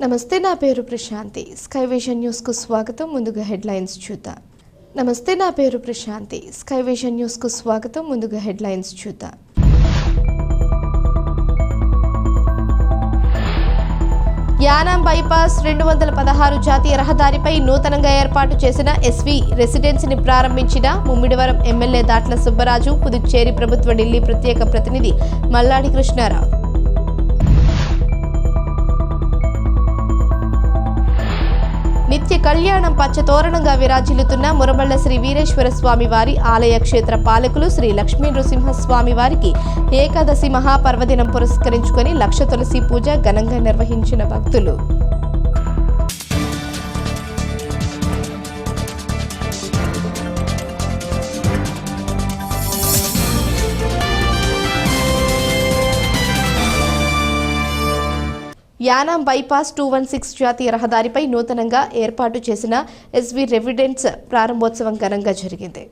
నమస్తే, నా పేరు ప్రశాంతి. స్కై విజన్ న్యూస్ కు స్వాగతం. ముందుగా హెడ్లైన్స్ చూద్దాం. నమస్తే, నా పేరు ప్రశాంతి. స్కై విజన్ న్యూస్ కు స్వాగతం. ముందుగా హెడ్లైన్స్ చూద్దాం. యానాం బైపాస్ 216 జాతీయ రహదారిపై నూతనంగా ఏర్పాటు చేసిన ఎస్వి రెసిడెన్సీని ప్రారంభించిన ముమ్మిడివరం ఎమ్మెల్యే దాట్ల సుబ్బరాజు, పుదుచ్చేరి ప్రభుత్వ ఢిల్లీ ప్రత్యేక ప్రతినిధి మల్లాడి కృష్ణారావు. నిత్య కళ్యాణం పచ్చతోరణంగా విరాజిల్లుతున్న మురమళ్ల శ్రీ వీరేశ్వర స్వామి వారి ఆలయ క్షేత్ర పాలకులు శ్రీ లక్ష్మీ నృసింహస్వామి వారికి ఏకాదశి మహాపర్వదినం పురస్కరించుకొని లక్ష తులసి పూజ ఘనంగా నిర్వహించిన భక్తులు. యానాం బైపాస్ 216 జాతీయ రహదారిపై నూతనంగా ఏర్పాటు చేసిన ఎస్వి రెసిడెన్స్ ప్రారంభోత్సవం ఘనంగా జరిగింది.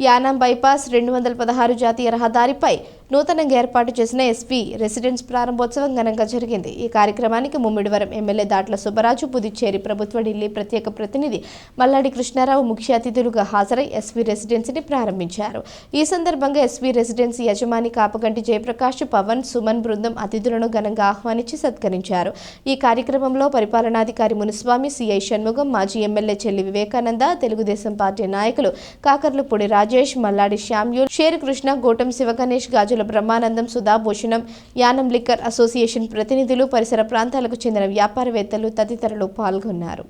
యానాం బైపాస్ 216 జాతీయ రహదారిపై నూతనంగా ఏర్పాటు చేసిన ఎస్వి రెసిడెన్స్ ప్రారంభోత్సవం ఘనంగా జరిగింది. ఈ కార్యక్రమానికి ముమ్మిడివరం ఎమ్మెల్యే దాట్ల సుబ్బరాజు, పుదుచ్చేరి ప్రభుత్వ ఢిల్లీ ప్రత్యేక ప్రతినిధి మల్లాడి కృష్ణారావు ముఖ్య అతిథులుగా హాజరై ఎస్వి రెసిడెన్సీని ప్రారంభించారు. ఈ సందర్భంగా ఎస్వి రెసిడెన్సీ యజమాని కాపగంటి జయప్రకాష్, పవన్, సుమన్ బృందం అతిథులను ఘనంగా ఆహ్వానించి సత్కరించారు. ఈ కార్యక్రమంలో పరిపాలనాధికారి మునిస్వామి, సిఐ షణ్ముగం, మాజీ ఎమ్మెల్యే చెల్లి వివేకానంద, తెలుగుదేశం పార్టీ నాయకులు కాకర్లపూడి రాజేష్, మల్లాడి శ్యామ్యూల్, షేర్ కృష్ణ, గోటం శివగణేష్, గాజుల బ్రహ్మానందం, సుధాభూషణం, యానం లిక్కర్ అసోసియేషన్ ప్రతినిధులు, పరిసర ప్రాంతాలకు చెందిన వ్యాపారవేత్తలు తదితరులు పాల్గొన్నారు.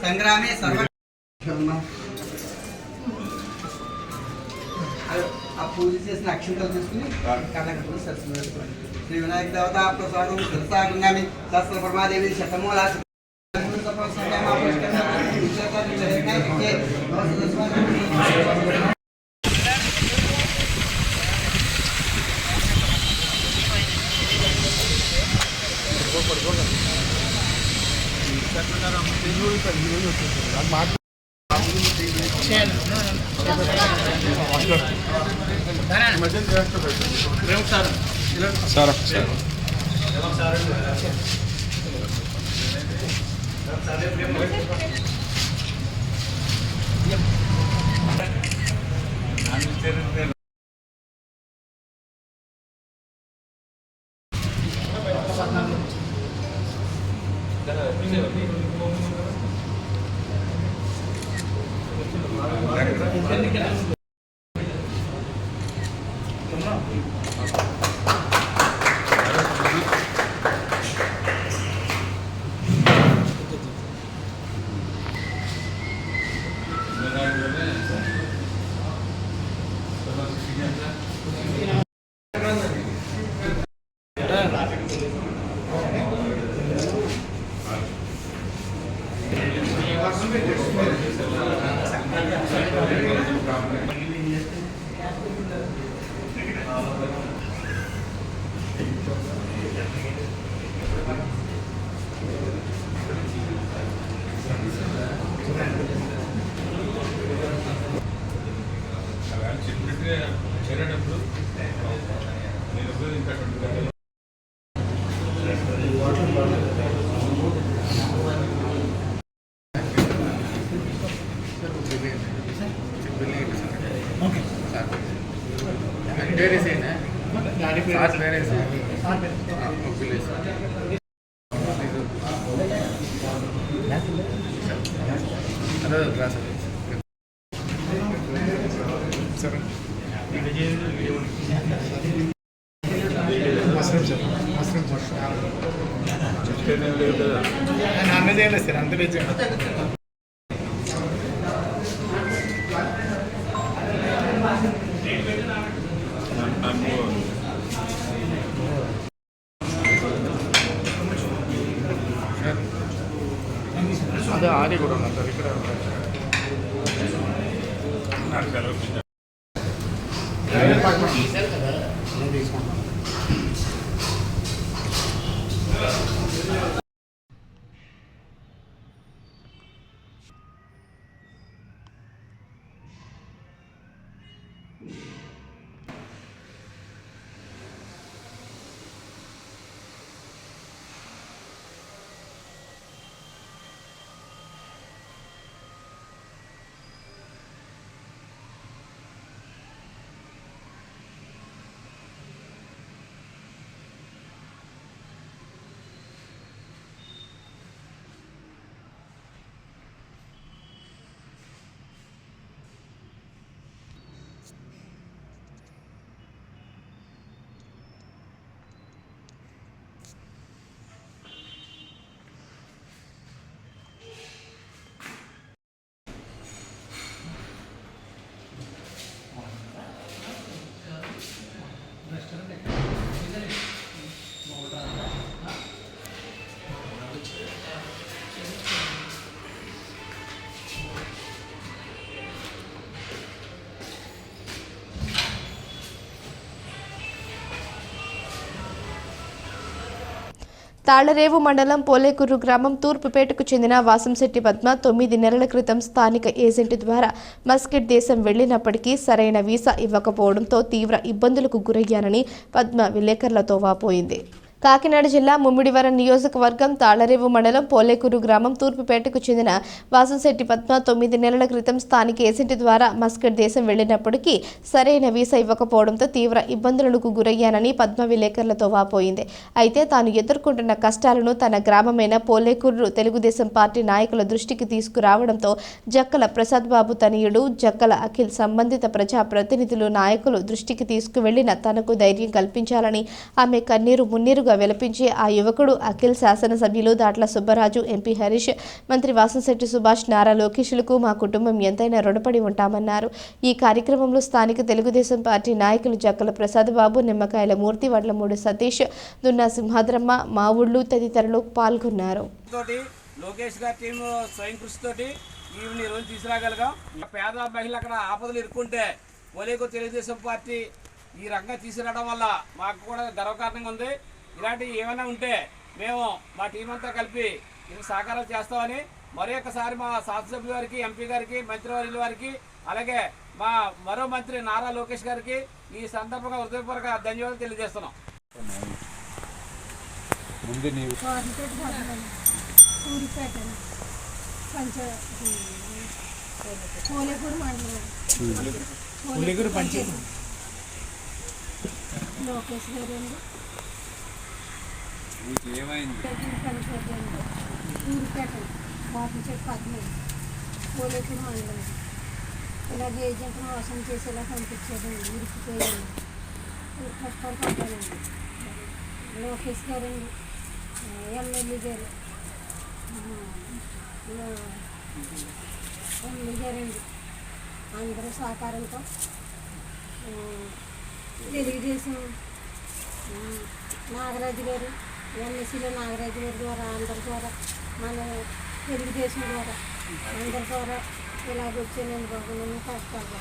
సంగ్రామే ఆ పూజ చేసిన అక్షంతలు తీసుకుని కళ్ళకట్టుకుని సరస్సు వేసుకోండి. శ్రీ వినాయక దేవత ప్రసాదం శిరసాగుంగామి శాస్త్ర పరమాదేవి శతమూలా చేరేటప్పుడు మీరు ఉపయోగించేటువంటి నాన్నదేలే సార్ అంత అది ఆడి కూడా ఉన్నారు సార్ ఇక్కడ తాళ్లరేవు మండలం పోలేకూరు గ్రామం తూర్పుపేటకు చెందిన వాసంశెట్టి పద్మ 9 నెలల క్రితం స్థానిక ఏజెంట్ ద్వారా మస్కట్ దేశం వెళ్లినప్పటికీ సరైన వీసా ఇవ్వకపోవడంతో తీవ్ర ఇబ్బందులకు గురయ్యానని పద్మ విలేకరులతో వాపోయింది. కాకినాడ జిల్లా ముమ్మిడివరం నియోజకవర్గం తాళ్లరేవు మండలం పోలేకూరు గ్రామం తూర్పుపేటకు చెందిన వాసంశెట్టి పద్మ 9 నెలల క్రితం స్థానిక ఏజెంట్ ద్వారా మస్కట్ దేశం వెళ్లినప్పటికీ సరైన వీసా ఇవ్వకపోవడంతో తీవ్ర ఇబ్బందులకు గురయ్యానని పద్మ విలేకరులతో వాపోయింది. అయితే తాను ఎదుర్కొంటున్న కష్టాలను తన గ్రామమైన పోలేకూరు తెలుగుదేశం పార్టీ నాయకుల దృష్టికి తీసుకురావడంతో జక్కల ప్రసాద్ బాబు తనయుడు జక్కల అఖిల్ సంబంధిత ప్రజాప్రతినిధులు నాయకులు దృష్టికి తీసుకువెళ్లిన తనకు ధైర్యం కల్పించాలని ఆమె కన్నీరు మున్నీరుగా వెలపించి ఆ యువకుడు అఖిల్ శాసనసభ్యులు దాట్ల సుబ్బరాజు, ఎంపీ హరీష్, మంత్రి వాసంశెట్టి సుభాష్, నారా లోకేష్లకు మా కుటుంబం ఎంతైనా రుణపడి ఉంటామన్నారు. ఈ కార్యక్రమంలో స్థానిక తెలుగుదేశం పార్టీ నాయకులు జక్కల ప్రసాద్ బాబు, నిమ్మకాయల మూర్తి, వడ్లమూడి సతీష్, దున్నా సింహాద్రమ్మ, మా ఊళ్ళు తదితరులు పాల్గొన్నారు. లోకేష్ గారి టీం స్వయం కృషితోటి ఈ రోజు తీసుకురాగలిగాం. పేద మహిళలు అక్కడ ఆపదలు ఇరుక్కుంటే పోలేకూరు తెలుగుదేశం పార్టీ ఈ రకంగా తీసుకురావడం వల్ల మాకు కూడా గర్వకారణంగా ఉంది. ఇలాంటివి ఏమైనా ఉంటే మేము మా టీం అంతా కలిపి ఇది సహకారాలు చేస్తామని మరి ఒకసారి మా శాసనసభ్యుల వారికి, ఎంపీ గారికి, మంత్రివర్యుల వారికి, అలాగే మా మరో మంత్రి నారా లోకేష్ గారికి ఈ సందర్భంగా హృదయపూర్వక ధన్యవాదాలు తెలియజేస్తున్నాం. లోకేష్ గారు ఊరిపేట వాసంశెట్టి పద్మ పోలేకూరు మండలం ఇలాగే ఏజెంట్ మోసం చేసేలా పంపించారండి. ఊరికిపోయాను, కష్టాలు పడ్డానండి. లోకేష్ గారండి, ఎమ్మెల్యే గారు, ఎమ్మెల్యే గారండి అందరూ సహకారంతో తెలుగుదేశం నాగరాజు గారు, ఎన్ఎస్సీలో నాగరాజు గారి ద్వారా అందరి ద్వారా మన తెలుగుదేశం ద్వారా అందరి ద్వారా ఇలాగ వచ్చానండి బాబు. నేను కష్టాలు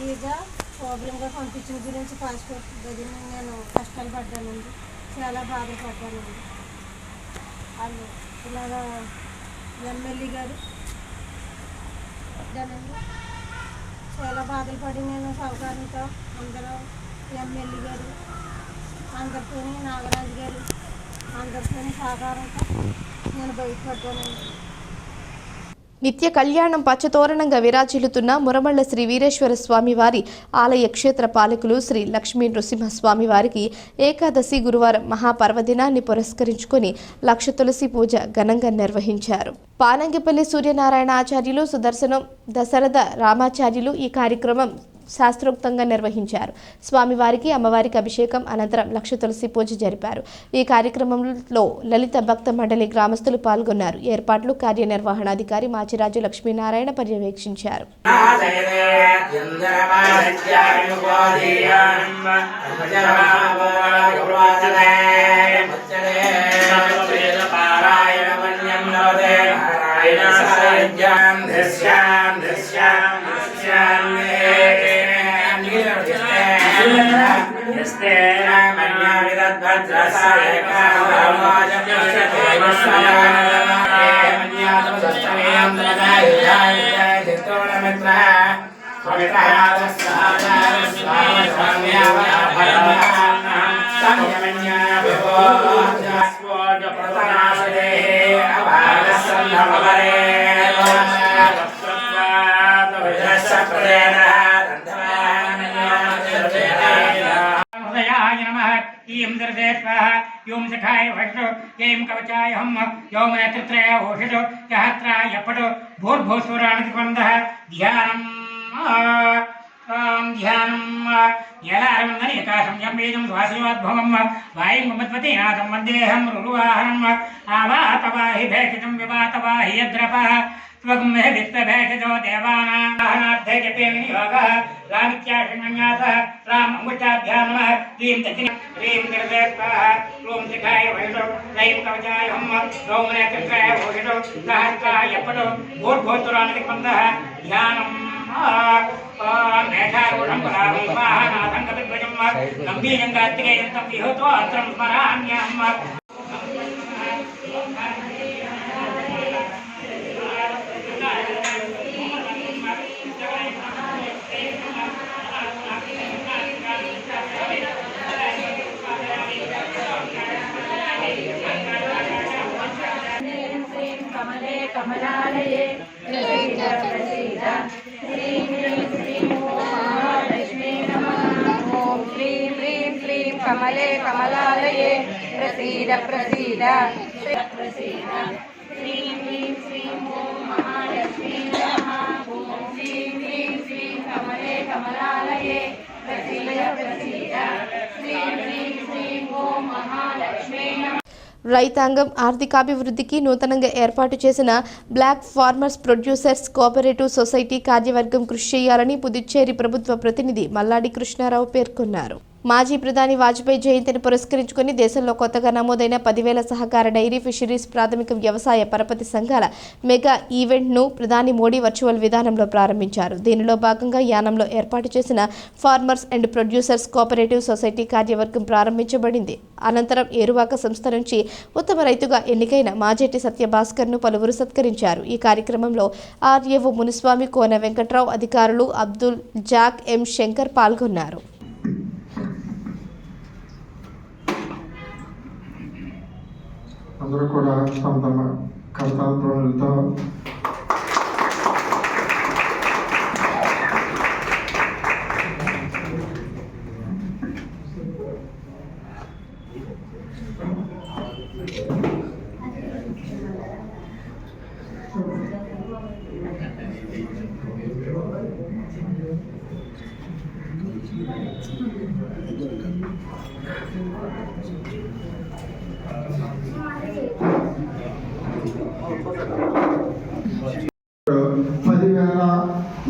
ఈగా ప్రాబ్లంగా పంపించిన గురించి పాస్పోర్ట్ దగ్గర నేను కష్టాలు పడ్డానండి, చాలా బాధలు పడ్డానండి. వాళ్ళు ఇలాగా ఎమ్మెల్యే గారు దానండి చాలా బాధలు పడి నేను సహకారంతో అందరూ ఎమ్మెల్యే గారు అందరితో, నాగరాజు గారు అందరితో సహకారంతో నేను బయటపడ్డానండి. నిత్య కళ్యాణం పచ్చతోరణంగా విరాజిల్లుతున్న మురమళ్ల శ్రీ వీరేశ్వర స్వామి వారి ఆలయ క్షేత్ర పాలకులు శ్రీ లక్ష్మీ నృసింహస్వామి వారికి ఏకాదశి గురువారం మహాపర్వదినాన్ని పురస్కరించుకొని లక్ష తులసి పూజ ఘనంగా నిర్వహించారు. పానంగిపల్లి సూర్యనారాయణ ఆచార్యులు, సుదర్శనం దశరథ రామాచార్యులు ఈ కార్యక్రమం శాస్త్రోక్తంగా నిర్వహించారు. స్వామివారికి అమ్మవారికి అభిషేకం అనంతరం లక్ష తులసి పూజ జరిపారు. ఈ కార్యక్రమంలో లలిత భక్త మండలి గ్రామస్తులు పాల్గొన్నారు. ఏర్పాట్లు కార్యనిర్వహణాధికారి మాచిరాజు లక్ష్మీనారాయణ పర్యవేక్షించారు. నారాయణ ीं दर्शे स्वाहा यों सखाय वषटो यें कवचाय हम यों नेत्रत्रय ओषटो सहस्राय पटो भूर्भुवस्वराणिकवन्दः ध्यानम् ध्यानम् यं वेदं स्वासिवाद्भवम् वायुं ममत्वते नाथं वन्देऽहं रुरुवाहनम् आवातवाहि भेषजं विवातवाहि यद्रपः स्वगं मे वित्तभेषजो देवानां जपे विनियोगः रामित्याशन्यासः राम अंगुष्ठाभ्यां नमः ह्रीं दक्षिण ह्रीं निर्दे स्वाहा ॐ शिखाय वषटो ह्रीं कवचाय हम ॐ नेत्रत्रय ओषटो सहस्राय पटो भूर्भुवस्वराणिकवन्दः ध्यानम् मेधारूढं परावं स्वाहानाथं कपिध्वजं गम्भीरं कार्तिकेयन्तं विहतो अन्त्रं स्मराम्यहम् कमले कमलालये प्रसीद प्रसीद श्रीं ह्रीं श्रीं ॐ महालक्ष्मी नमः ॐ श्रीं ह्रीं श्रीं कमले कमलालये प्रसीद प्रसीद प्रसीद श्रीं ह्रीं श्रीं ॐ महालक्ष्मी नमः ॐ श्रीं ह्रीं श्रीं कमले कमलालये प्रसीद प्रसीद श्रीं ह्रीं श्रीं ॐ महालक्ष्मी नमः। రైతాంగం ఆర్థికాభివృద్ధికి నూతనంగా ఏర్పాటు చేసిన block farmers producers cooperative society కార్యవర్గం కృషి చేయాలని పుదుచ్చేరి ప్రభుత్వ ప్రతినిధి మల్లాడి కృష్ణారావు పేర్కొన్నారు. మాజీ ప్రధాని వాజ్పేయి జయంతిని పురస్కరించుకుని దేశంలో కొత్తగా నమోదైన 10,000 సహకార డైరీ ఫిషరీస్ ప్రాథమిక వ్యవసాయ పరపతి సంఘాల మెగా ఈవెంట్ను ప్రధాని మోడీ వర్చువల్ విధానంలో ప్రారంభించారు. దీనిలో భాగంగా యానంలో ఏర్పాటు చేసిన farmers and producers cooperative society కార్యవర్గం ప్రారంభించబడింది. అనంతరం ఏరువాక సంస్థ నుంచి ఉత్తమ రైతుగా ఎన్నికైన మాజేటి సత్యభాస్కర్ను పలువురు సత్కరించారు. ఈ కార్యక్రమంలో ఆర్ఏఓ మునిస్వామి, కోన వెంకట్రావు, అధికారులు అబ్దుల్ జాక్, ఎం శంకర్ పాల్గొన్నారు. అందరూ కూడా తమ తమ కర్తవ్యాలతో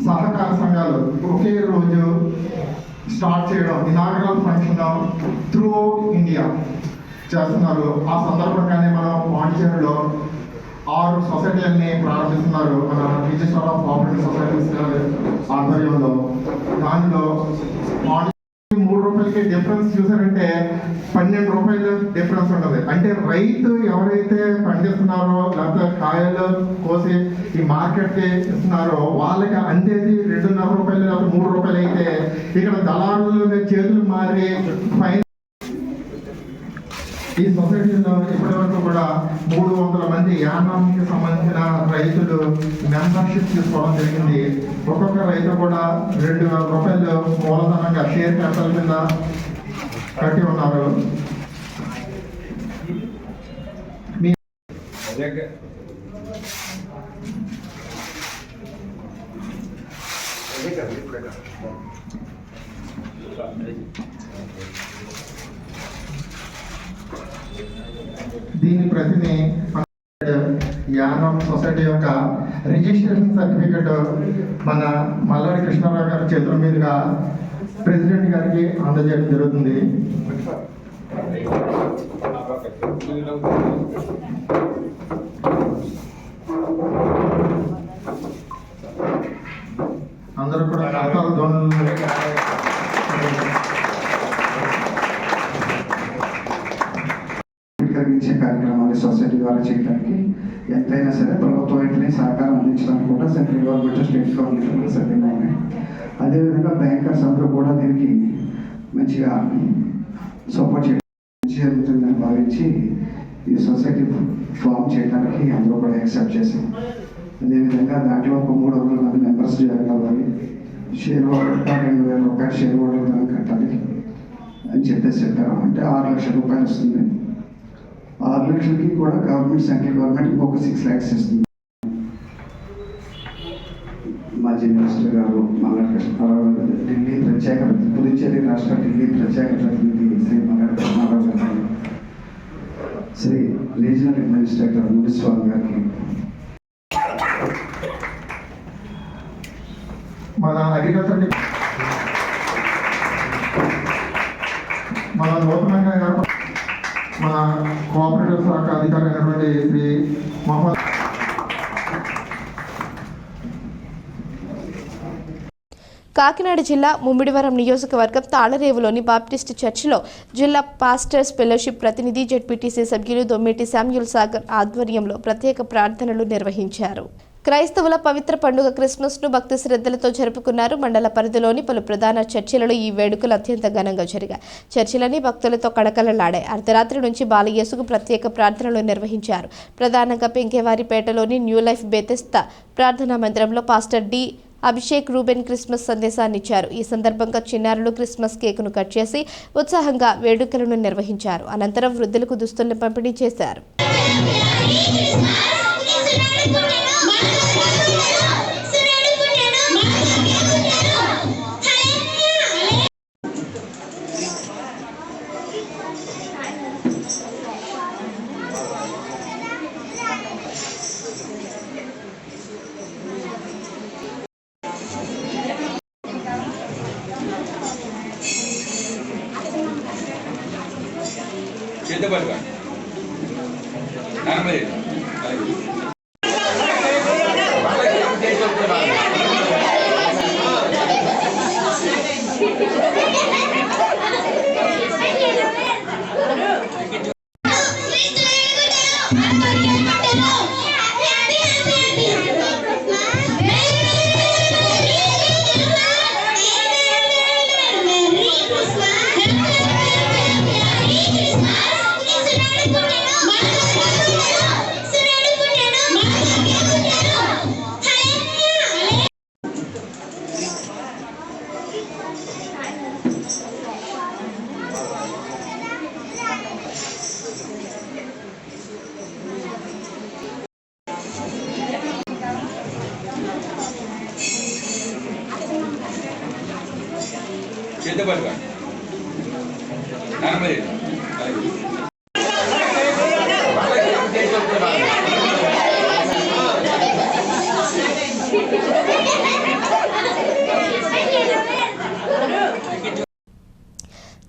సహకార సంఘాలు ఒకే రోజు స్టార్ట్ చేయడం, ఇనాగరల్ ఫంక్షన్ త్రూ ఇండియా చేస్తున్నారు. ఆ సందర్భంగానే మనం పాండిచేరిలో 6 సొసైటీలని ప్రారంభిస్తున్నారు మన రిజిస్టర్ ఆఫ్ కోఆపరేటివ్ సొసైటీస్ ఆధ్వర్యంలో. దానిలో 3 రూపాయలకి డిఫరెన్స్ చూసారంటే 12 రూపాయలు డిఫరెన్స్ ఉంటుంది. అంటే రైతు ఎవరైతే పండిస్తున్నారో లేకపోతే కాయలు కోసి ఈ మార్కెట్కి ఇస్తున్నారో వాళ్ళకి అందేది 2.5 రూపాయలు లేకపోతే 3 రూపాయలు అయితే ఇక్కడ దళారులు చేతులు మారి ఫైన్. ఈ సొసైటీలో ఇప్పటి వరకు కూడా 300 మంది యానాంకి సంబంధించిన రైతులు మెంబర్షిప్ తీసుకోవడం జరిగింది. ఒక్కొక్క రైతు కూడా 2,000 రూపాయలు మూలధనంగా షేర్ క్యాపిటల్ కింద కట్టి ఉన్నారు. దీని ప్రతిని యానం సొసైటీ యొక్క రిజిస్ట్రేషన్ సర్టిఫికెట్ మన మల్లాడి కృష్ణారావు గారి చేతుల మీదుగా ప్రెసిడెంట్ గారికి అందజేయడం జరుగుతుంది. ద్వారా చేయడానికి ఎంతైనా సరే ప్రభుత్వం వెంటనే సహకారం అందించడానికి కూడా సెంట్రల్ గవర్నమెంట్, స్టేట్ గవర్నమెంట్ కూడా సిద్ధంగా ఉన్నాయి. అదేవిధంగా బ్యాంకర్స్ అందరూ కూడా దీనికి మంచిగా సపోర్ట్ చేయడం జరుగుతుందని భావించి ఈ సొసైటీ ఫామ్ చేయడానికి అందరూ కూడా యాక్సెప్ట్ చేశాం. అదేవిధంగా దాంట్లో ఒక 300 మంది మెంబర్స్ జాయిన్ అవ్వాలి, షేర్ హోల్డర్ 2,000 రూపాయలు షేర్ హోల్డర్ దాన్ని కట్టాలి అని చెప్పారు. అంటే 6 లక్షల రూపాయలు వస్తుంది. 6 లక్షలకి కూడా గవర్నమెంట్, సెంట్రల్ గవర్నమెంట్ ఇంకొక 6 lakhs ఇస్తుంది. మాజీ మినిస్టర్ గారు మల్లాడి కృష్ణారావు గారు, ఢిల్లీ ప్రత్యేక పుదుచ్చేరి రాష్ట్ర ఢిల్లీ ప్రత్యేక ప్రతినిధి శ్రీ మల్లాడి కృష్ణారావు గారు, శ్రీ రీజనల్ అడ్మినిస్ట్రేటర్ మునిస్వామి గారికి, మన అగ్రికల్చర్ మన నూతనంగా మన కోఆపరేటివ్ శాఖ అధికారి అయినటువంటి శ్రీ మహమ్మద్ కాకినాడ జిల్లా ముమ్మిడివరం నియోజకవర్గం తాళరేవులోని బాప్టిస్ట్ చర్చిలో జిల్లా పాస్టర్స్ ఫెలోషిప్ ప్రతినిధి జెడ్పీటీసీ సభ్యులు దొమ్మేటి శామ్యూల్ సాగర్ ఆధ్వర్యంలో ప్రత్యేక ప్రార్థనలు నిర్వహించారు. క్రైస్తవుల పవిత్ర పండుగ క్రిస్మస్ను భక్తి శ్రద్ధలతో జరుపుకున్నారు. మండల పరిధిలోని పలు ప్రధాన చర్చిలలో ఈ వేడుకలు అత్యంత ఘనంగా జరిగాయి. చర్చిలని భక్తులతో కళకళలాడాయి. అర్ధరాత్రి నుంచి బాలయేసుకు ప్రత్యేక ప్రార్థనలు నిర్వహించారు. ప్రధానంగా పెంకేవారిపేటలోని న్యూ లైఫ్ బెతెస్తా ప్రార్థనా మందిరంలో pastor D Abhishek Reuben Christmas సందేశాన్ని ఇచ్చారు. ఈ సందర్భంగా చిన్నారులు క్రిస్మస్ కేకును కట్ చేసి ఉత్సాహంగా వేడుకలను నిర్వహించారు. అనంతరం వృద్ధులకు దుస్తులను పంపిణీ చేశారు.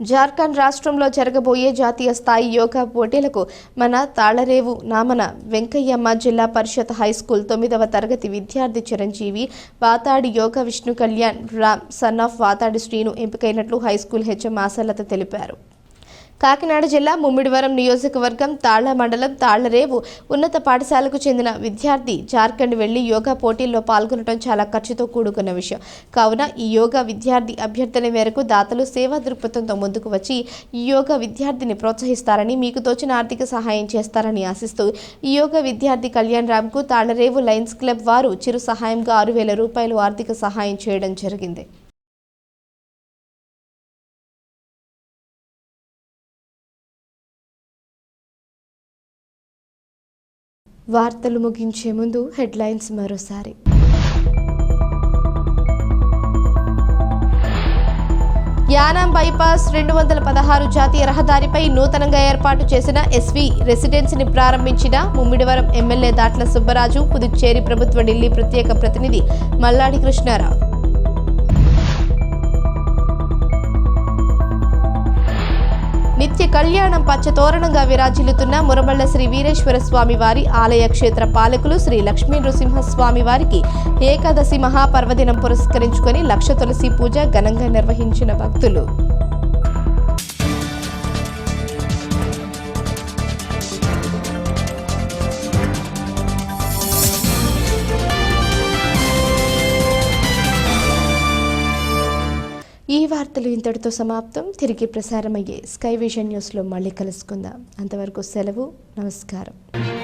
జార్ఖండ్ రాష్ట్రంలో జరగబోయే జాతీయ స్థాయి యోగా పోటీలకు మన తాళరేవు నామన వెంకయ్యమ్మ జిల్లా పరిషత్ హైస్కూల్ 9వ తరగతి విద్యార్థి చిరంజీవి వాతాడి యోగా విష్ణు కళ్యాణ్ రామ్ సన్ ఆఫ్ వాతాడి శ్రీను ఎంపికైనట్లు హైస్కూల్ హెచ్ఎం ఆశలత తెలిపారు. కాకినాడ జిల్లా ముమ్మిడివరం నియోజకవర్గం తాళ్ల మండలం తాళ్లరేవు ఉన్నత పాఠశాలకు చెందిన విద్యార్థి జార్ఖండ్ వెళ్లి యోగా పోటీల్లో పాల్గొనడం చాలా ఖర్చుతో కూడుకున్న విషయం. కావున ఈ యోగా విద్యార్థి అభ్యర్థన మేరకు దాతలు సేవా దృక్పథంతో ముందుకు వచ్చి ఈ యోగా విద్యార్థిని ప్రోత్సహిస్తారని, మీకు తోచిన ఆర్థిక సహాయం చేస్తారని ఆశిస్తూ ఈ యోగా విద్యార్థి కళ్యాణ్ రామ్కు తాళ్లరేవు లయన్స్ క్లబ్ వారు చిరు సహాయంగా 6,000 రూపాయలు ఆర్థిక సహాయం చేయడం జరిగింది. వార్తలు ముగించే ముందు హెడ్లైన్స్ మరోసారి. యానాం బైపాస్ 216 జాతీయ రహదారిపై నూతనంగా ఏర్పాటు చేసిన ఎస్వి రెసిడెన్సీని ప్రారంభించిన ముమ్మిడివరం ఎమ్మెల్యే దాట్ల సుబ్బరాజు, పుదుచ్చేరి ప్రభుత్వ ఢిల్లీ ప్రత్యేక ప్రతినిధి మల్లాడి కృష్ణారావు. నిత్య కళ్యాణం పచ్చతోరణంగా విరాజిల్లుతున్న మురమళ్ల శ్రీ వీరేశ్వర స్వామి వారి ఆలయ క్షేత్ర పాలకులు శ్రీ లక్ష్మీ నృసింహస్వామి వారికి ఏకాదశి మహాపర్వదినం పురస్కరించుకొని 1,00,000 తులసి పూజ ఘనంగా నిర్వహించిన భక్తులు. వార్తలు ఇంతటితో సమాప్తం. తిరిగి ప్రసారమయ్యే స్కై విజన్ న్యూస్లో మళ్ళీ కలుసుకుందాం. అంతవరకు సెలవు. నమస్కారం.